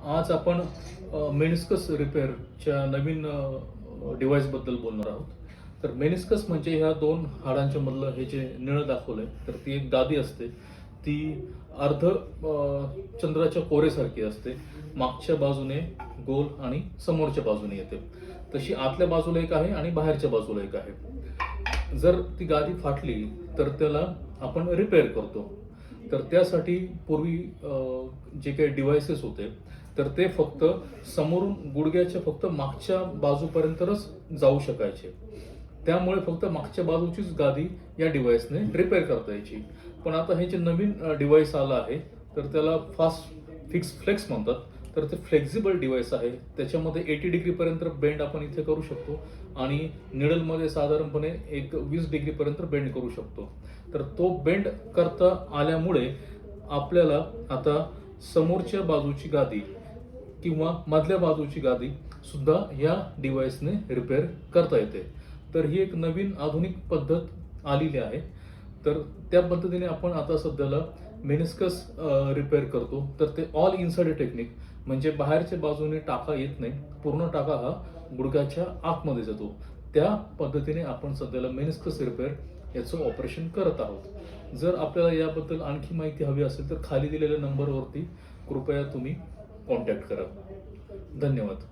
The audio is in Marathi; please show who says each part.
Speaker 1: आज आपण मेनिस्कस रिपेअरच्या नवीन डिव्हाइसबद्दल बोलणार आहोत. तर मेनिस्कस म्हणजे ह्या दोन हाडांच्या मधलं हे जे निळं दाखवलंय, तर ती एक गादी असते. ती अर्ध चंद्राच्या कोरेसारखी असते. मागच्या बाजूने गोल आणि समोरच्या बाजूने येते. तशी आतल्या बाजूला एक आहे आणि बाहेरच्या बाजूला एक आहे. जर ती गादी फाटली तर त्याला आपण रिपेअर करतो. तर त्यासाठी पूर्वी जे काही डिव्हाइसेस होते तर ते फक्त समोरून गुडघ्याच्या फक्त मागच्या बाजूपर्यंतच जाऊ शकायचे. त्यामुळे फक्त मागच्या बाजूचीच गादी या डिव्हाइसने रिपेअर करता यायची. पण आता हे जे नवीन डिव्हाइस आलं आहे तर त्याला फास्ट फिक्स फ्लेक्स म्हणतात. तर ते फ्लेक्झिबल डिव्हाइस आहे. त्याच्यामध्ये 80 डिग्रीपर्यंत बेंड आपण इथे करू शकतो आणि निडलमध्ये साधारणपणे एक 20 डिग्रीपर्यंत बेंड करू शकतो. तर तो बेंड करता आल्यामुळे आपल्याला आता समोरच्या बाजूची गादी किंवा मधल्या बाजूची गादी सुद्धा या डिव्हाइसने रिपेअर करता येते. तर ही एक नवीन आधुनिक पद्धत आलेली आहे. तर त्या पद्धतीने आपण आता सध्याला मेनिस्कस रिपेअर करतो. तर ते ऑल इनसाइड टेक्निक म्हणजे बाहेरच्या बाजूने टाका येत नाही, पूर्ण टाका हा गुडघ्याच्या आतमध्ये जातो. त्या पद्धतीने आपण सध्याला मेनिस्कस रिपेअर याचं ऑपरेशन करत आहोत. जर आपल्याला याबद्दल आणखी माहिती हवी असेल तर खाली दिलेल्या नंबरवरती कृपया तुम्ही कॉन्टॅक्ट करा. धन्यवाद.